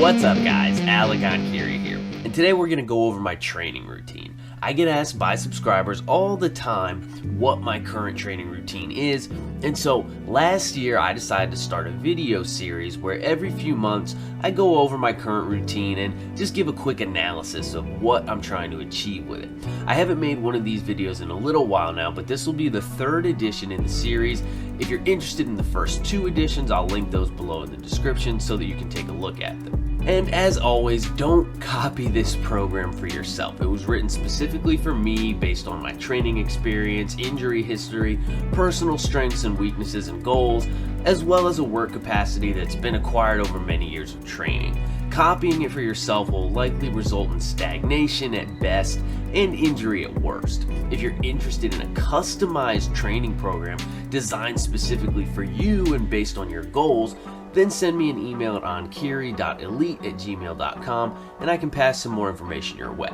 What's up guys, Enkiri here, and today we're going to go over my training routine. I get asked by subscribers all the time what my current training routine is, and so last year I decided to start a video series where every few months I go over my current routine and just give a quick analysis of what I'm trying to achieve with it. I haven't made one of these videos in a little while now, but this will be the third edition in the series. If you're interested in the first two editions, I'll link those below in the description so that you can take a look at them. And as always, don't copy this program for yourself. It was written specifically for me based on my training experience, injury history, personal strengths and weaknesses and goals, as well as a work capacity that's been acquired over many years of training. Copying it for yourself will likely result in stagnation at best and injury at worst. If you're interested in a customized training program designed specifically for you and based on your goals, then send me an email at enkiri.elite@gmail.com and I can pass some more information your way.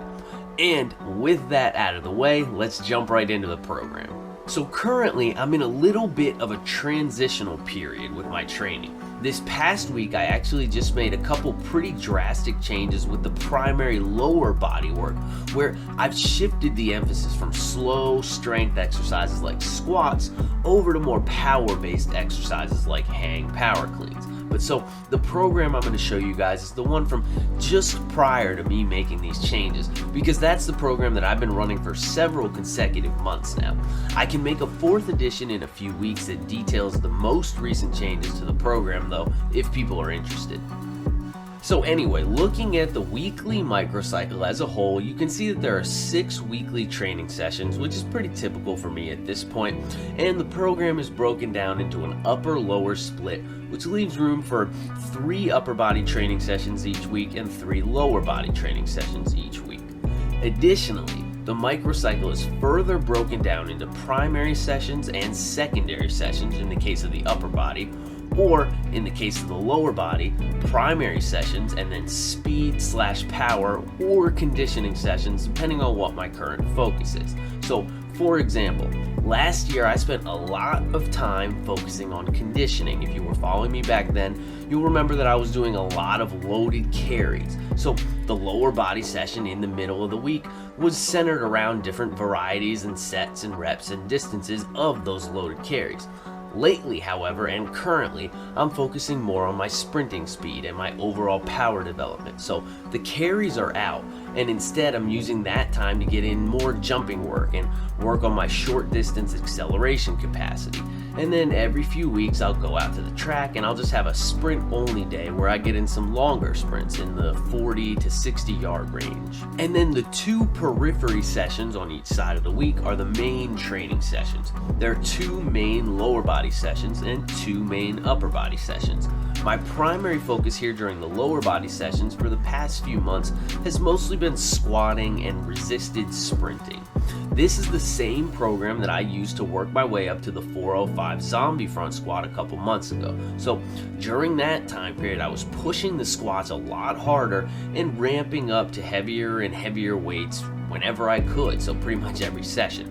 And with that out of the way, let's jump right into the program. So currently, I'm in a little bit of a transitional period with my training. This past week, I actually just made a couple pretty drastic changes with the primary lower body work, where I've shifted the emphasis from slow strength exercises like squats over to more power-based exercises like hang power cleans. But so the program I'm going to show you guys is the one from just prior to me making these changes, because that's the program that I've been running for several consecutive months now. I can make a fourth edition in a few weeks that details the most recent changes to the program though, if people are interested. So anyway, looking at the weekly microcycle as a whole, you can see that there are 6 weekly training sessions, which is pretty typical for me at this point, and the program is broken down into an upper-lower split, which leaves room for 3 upper body training sessions each week and 3 lower body training sessions each week. Additionally, the microcycle is further broken down into primary sessions and secondary sessions in the case of the upper body, or in the case of the lower body, primary sessions and then speed/power or conditioning sessions depending on what my current focus is. So for example, last year I spent a lot of time focusing on conditioning. If you were following me back then, you'll remember that I was doing a lot of loaded carries. So the lower body session in the middle of the week was centered around different varieties and sets and reps and distances of those loaded carries. Lately, however, and currently, I'm focusing more on my sprinting speed and my overall power development. So the carries are out, and instead I'm using that time to get in more jumping work and work on my short distance acceleration capacity. And then every few weeks I'll go out to the track and I'll just have a sprint only day where I get in some longer sprints in the 40 to 60 yard range. And then the 2 periphery sessions on each side of the week are the main training sessions. There are 2 main lower body sessions and 2 main upper body sessions. My primary focus here during the lower body sessions for the past few months has mostly been squatting and resisted sprinting. This is the same program that I used to work my way up to the 405 zombie front squat a couple months ago. So during that time period, I was pushing the squats a lot harder and ramping up to heavier and heavier weights whenever I could, so pretty much every session.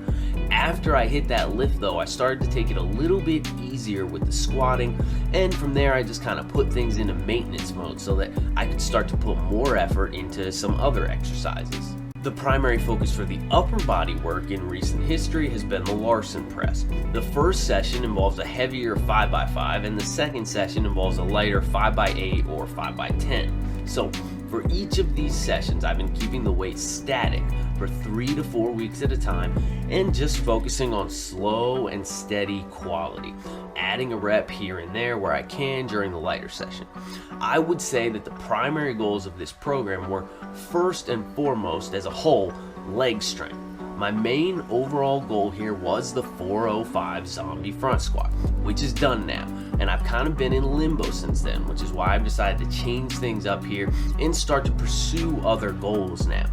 After I hit that lift though, I started to take it a little bit easier with the squatting, and from there I just kind of put things into maintenance mode so that I could start to put more effort into some other exercises. The primary focus for the upper body work in recent history has been the Larson press. The first session involves a heavier 5x5 and the second session involves a lighter 5x8 or 5x10. So for each of these sessions, I've been keeping the weight static for 3 to 4 weeks at a time and just focusing on slow and steady quality, adding a rep here and there where I can during the lighter session. I would say that the primary goals of this program were first and foremost as a whole, leg strength. My main overall goal here was the 405 zombie front squat, which is done now, and I've kind of been in limbo since then, which is why I've decided to change things up here and start to pursue other goals now.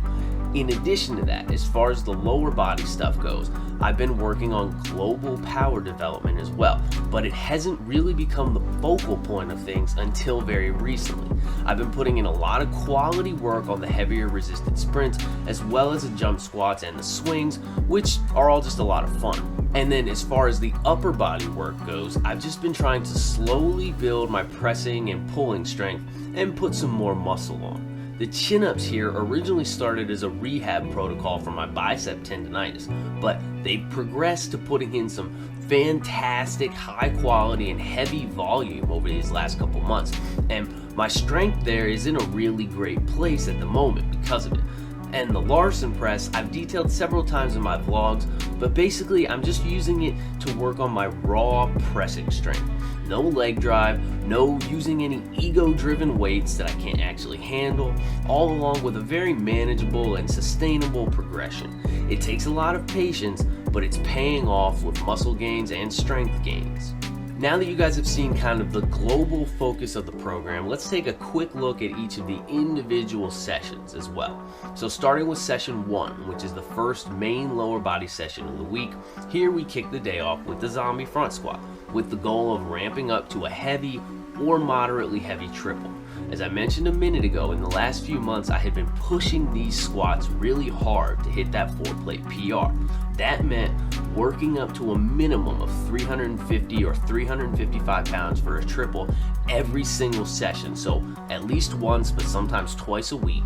In addition to that, as far as the lower body stuff goes, I've been working on global power development as well, but it hasn't really become the focal point of things until very recently. I've been putting in a lot of quality work on the heavier resisted sprints, as well as the jump squats and the swings, which are all just a lot of fun. And then as far as the upper body work goes, I've just been trying to slowly build my pressing and pulling strength and put some more muscle on. The chin-ups here originally started as a rehab protocol for my bicep tendonitis, but they've progressed to putting in some fantastic high quality and heavy volume over these last couple months, and my strength there is in a really great place at the moment because of it. And the Larson press I've detailed several times in my vlogs, but basically I'm just using it to work on my raw pressing strength. No leg drive, no using any ego-driven weights that I can't actually handle, all along with a very manageable and sustainable progression. It takes a lot of patience, but it's paying off with muscle gains and strength gains. Now that you guys have seen kind of the global focus of the program, let's take a quick look at each of the individual sessions as well. So starting with session 1, which is the first main lower body session of the week, here we kick the day off with the zombie front squat, with the goal of ramping up to a heavy or moderately heavy triple. As I mentioned a minute ago, in the last few months I had been pushing these squats really hard to hit that 4-plate PR. That meant working up to a minimum of 350 or 355 pounds for a triple every single session, so at least once but sometimes twice a week.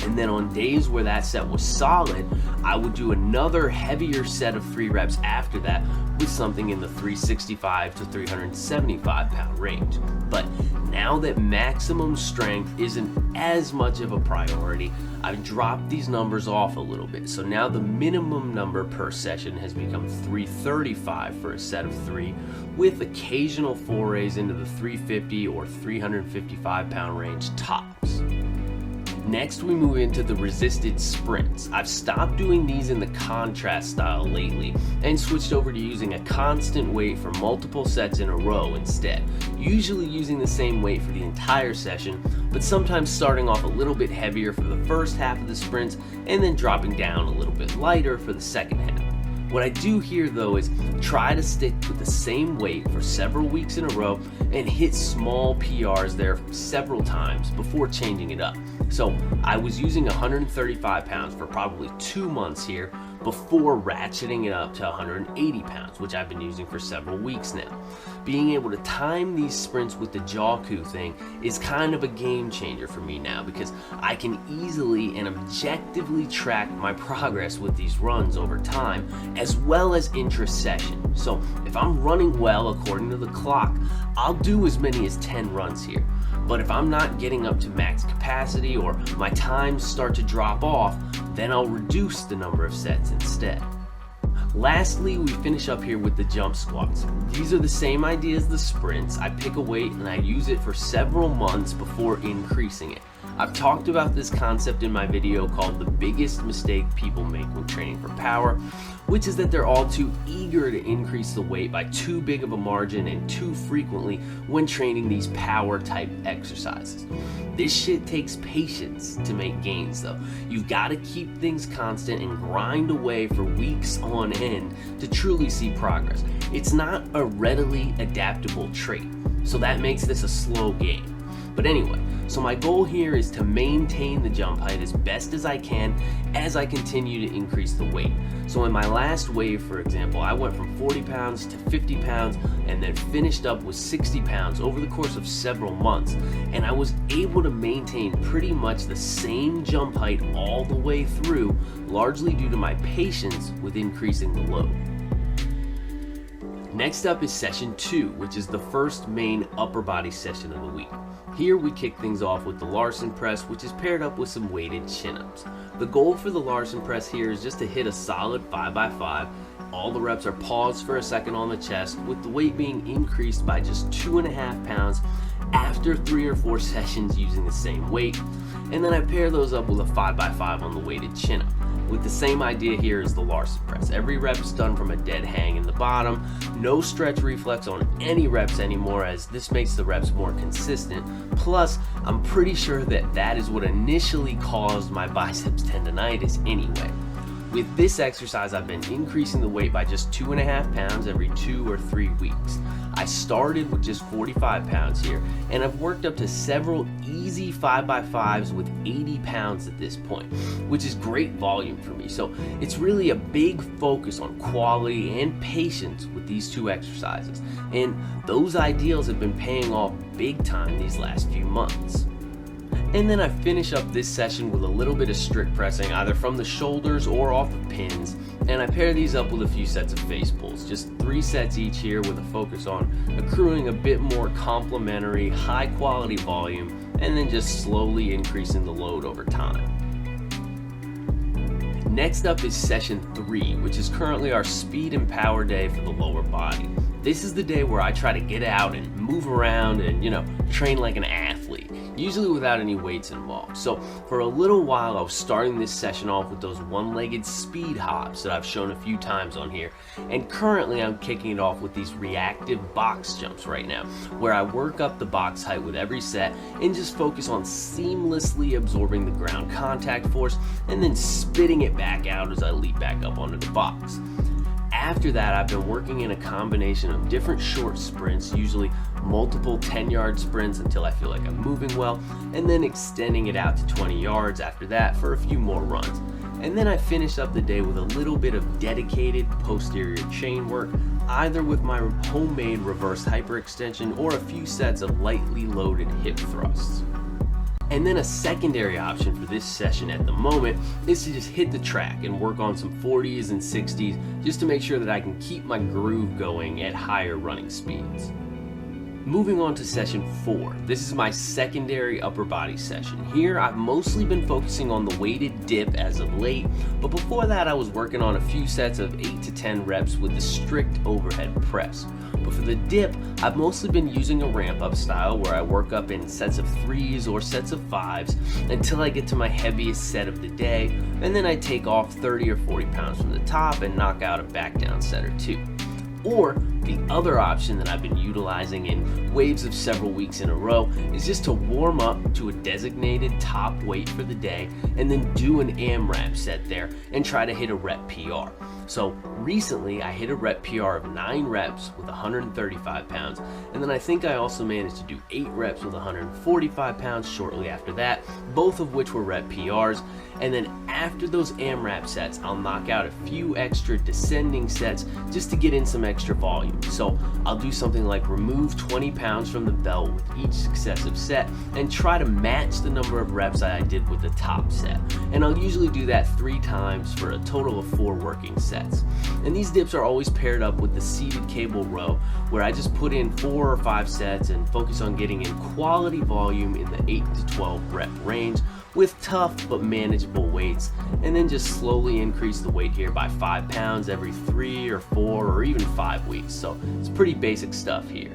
And then on days where that set was solid, I would do another heavier set of 3 reps after that with something in the 365 to 375 pound range. But now that maximum strength isn't as much of a priority, I've dropped these numbers off a little bit. So now the minimum number per session has become 335 for a set of 3, with occasional forays into the 350 or 355 pound range tops. Next, we move into the resisted sprints. I've stopped doing these in the contrast style lately and switched over to using a constant weight for multiple sets in a row instead, usually using the same weight for the entire session, but sometimes starting off a little bit heavier for the first half of the sprints and then dropping down a little bit lighter for the second half. What I do here though is try to stick with the same weight for several weeks in a row and hit small PRs there several times before changing it up. So I was using 135 pounds for probably 2 months here before ratcheting it up to 180 pounds, which I've been using for several weeks now. Being able to time these sprints with the Jaku thing is kind of a game changer for me now, because I can easily and objectively track my progress with these runs over time, as well as intra-session. So if I'm running well according to the clock, I'll do as many as 10 runs here. But if I'm not getting up to max capacity or my times start to drop off, then I'll reduce the number of sets instead. Lastly, we finish up here with the jump squats. These are the same idea as the sprints. I pick a weight and I use it for several months before increasing it. I've talked about this concept in my video called The Biggest Mistake People Make When Training for Power, which is that they're all too eager to increase the weight by too big of a margin and too frequently when training these power type exercises. This shit takes patience to make gains though. You've got to keep things constant and grind away for weeks on end to truly see progress. It's not a readily adaptable trait, so that makes this a slow game. But anyway, so my goal here is to maintain the jump height as best as I can as I continue to increase the weight. So in my last wave, for example, I went from 40 pounds to 50 pounds and then finished up with 60 pounds over the course of several months. And I was able to maintain pretty much the same jump height all the way through, largely due to my patience with increasing the load. Next up is session 2, which is the first main upper body session of the week. Here we kick things off with the Larson press, which is paired up with some weighted chin-ups. The goal for the Larson press here is just to hit a solid 5x5. All the reps are paused for a second on the chest, with the weight being increased by just 2.5 pounds after 3 or 4 sessions using the same weight. and then I pair those up with a 5x5 on the weighted chin-up, with the same idea here as the Larson press. Every rep is done from a dead hang in the bottom, no stretch reflex on any reps anymore, as this makes the reps more consistent. Plus, I'm pretty sure that is what initially caused my biceps tendonitis anyway. With this exercise, I've been increasing the weight by just 2.5 pounds every 2 or 3 weeks. I started with just 45 pounds here, and I've worked up to several easy 5x5s with 80 pounds at this point, which is great volume for me. So it's really a big focus on quality and patience with these two exercises, and those ideals have been paying off big time these last few months. And then I finish up this session with a little bit of strict pressing, either from the shoulders or off of pins, and I pair these up with a few sets of face pulls, just 3 sets each here, with a focus on accruing a bit more complementary, high quality volume, and then just slowly increasing the load over time. Next up is session 3, which is currently our speed and power day for the lower body. This is the day where I try to get out and move around and, train like an athlete, usually without any weights involved. So for a little while, I was starting this session off with those one-legged speed hops that I've shown a few times on here. And currently I'm kicking it off with these reactive box jumps right now, where I work up the box height with every set and just focus on seamlessly absorbing the ground contact force and then spitting it back out as I leap back up onto the box. After that, I've been working in a combination of different short sprints, usually multiple 10-yard sprints until I feel like I'm moving well, and then extending it out to 20 yards after that for a few more runs. And then I finish up the day with a little bit of dedicated posterior chain work, either with my homemade reverse hyperextension or a few sets of lightly loaded hip thrusts. And then a secondary option for this session at the moment is to just hit the track and work on some 40s and 60s just to make sure that I can keep my groove going at higher running speeds. Moving on to session 4. This is my secondary upper body session. Here I've mostly been focusing on the weighted dip as of late, but before that I was working on a few sets of 8 to 10 reps with the strict overhead press. But for the dip, I've mostly been using a ramp up style where I work up in sets of 3s or sets of 5s until I get to my heaviest set of the day, and then I take off 30 or 40 pounds from the top and knock out a back down set or 2. Or the other option that I've been utilizing in waves of several weeks in a row is just to warm up to a designated top weight for the day and then do an AMRAP set there and try to hit a rep PR. So recently I hit a rep PR of 9 reps with 135 pounds, and then I think I also managed to do 8 reps with 145 pounds shortly after that, both of which were rep PRs. And then after those AMRAP sets, I'll knock out a few extra descending sets just to get in some extra volume. So I'll do something like remove 20 pounds from the belt with each successive set and try to match the number of reps I did with the top set. And I'll usually do that 3 times for a total of 4 working sets. And these dips are always paired up with the seated cable row, where I just put in 4 or 5 sets and focus on getting in quality volume in the 8 to 12 rep range with tough but manageable weights, and then just slowly increase the weight here by 5 pounds every 3 or 4 or even 5 weeks. So it's pretty basic stuff here.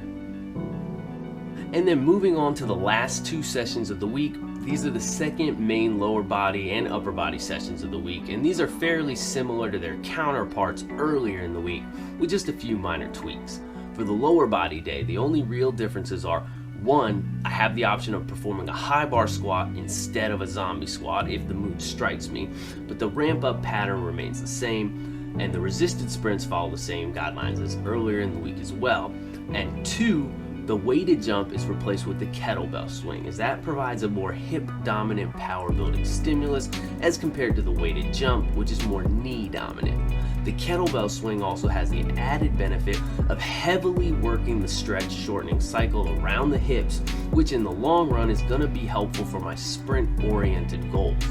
And then moving on to the last 2 sessions of the week, these are the second main lower body and upper body sessions of the week, and these are fairly similar to their counterparts earlier in the week with just a few minor tweaks. For the lower body day, the only real differences are: 1, I have the option of performing a high bar squat instead of a zombie squat if the mood strikes me, but the ramp up pattern remains the same, and the resisted sprints follow the same guidelines as earlier in the week as well. And 2, the weighted jump is replaced with the kettlebell swing, as that provides a more hip dominant power building stimulus as compared to the weighted jump, which is more knee dominant. The kettlebell swing also has the added benefit of heavily working the stretch shortening cycle around the hips, which in the long run is going to be helpful for my sprint oriented goals.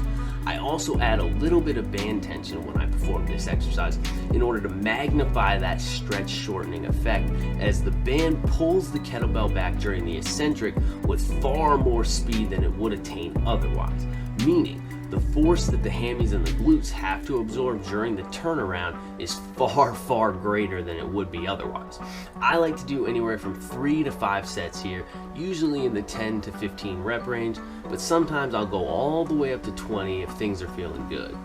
I also add a little bit of band tension when I perform this exercise in order to magnify that stretch shortening effect, as the band pulls the kettlebell back during the eccentric with far more speed than it would attain otherwise, meaning the force that the hammies and the glutes have to absorb during the turnaround is far, far greater than it would be otherwise. I like to do anywhere from 3 to 5 sets here, usually in the 10 to 15 rep range, but sometimes I'll go all the way up to 20 if things are feeling good.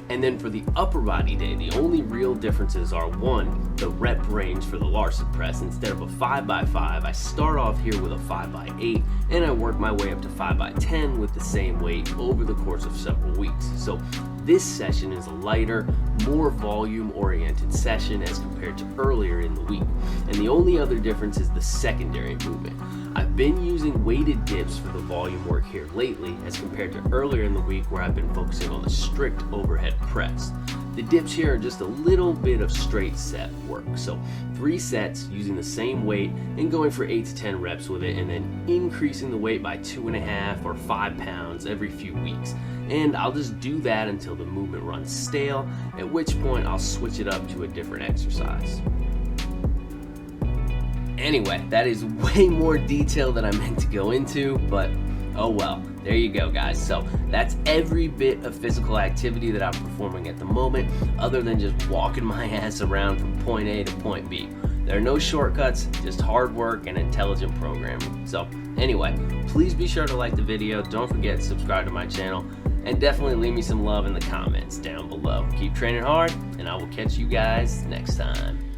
And then for the upper body day, the only real differences are, one, the rep range for the Larson press. Instead of a 5x5, I start off here with a 5x8, and I work my way up to 5x10 with the same weight over the course of several weeks. So this session is a lighter, more volume-oriented session as compared to earlier in the week. And the only other difference is the secondary movement. I've been using weighted dips for the volume work here lately as compared to earlier in the week where I've been focusing on the strict overhead press. The dips here are just a little bit of straight set work. So 3 sets using the same weight and going for 8 to 10 reps with it, and then increasing the weight by 2.5 or 5 pounds every few weeks. And I'll just do that until the movement runs stale, at which point I'll switch it up to a different exercise. Anyway, that is way more detail than I meant to go into, but oh well. There you go, guys. So that's every bit of physical activity that I'm performing at the moment, other than just walking my ass around from point A to point B. There are no shortcuts, just hard work and intelligent programming. So anyway, please be sure to like the video, don't forget to subscribe to my channel, and definitely leave me some love in the comments down below. Keep training hard, and I will catch you guys next time.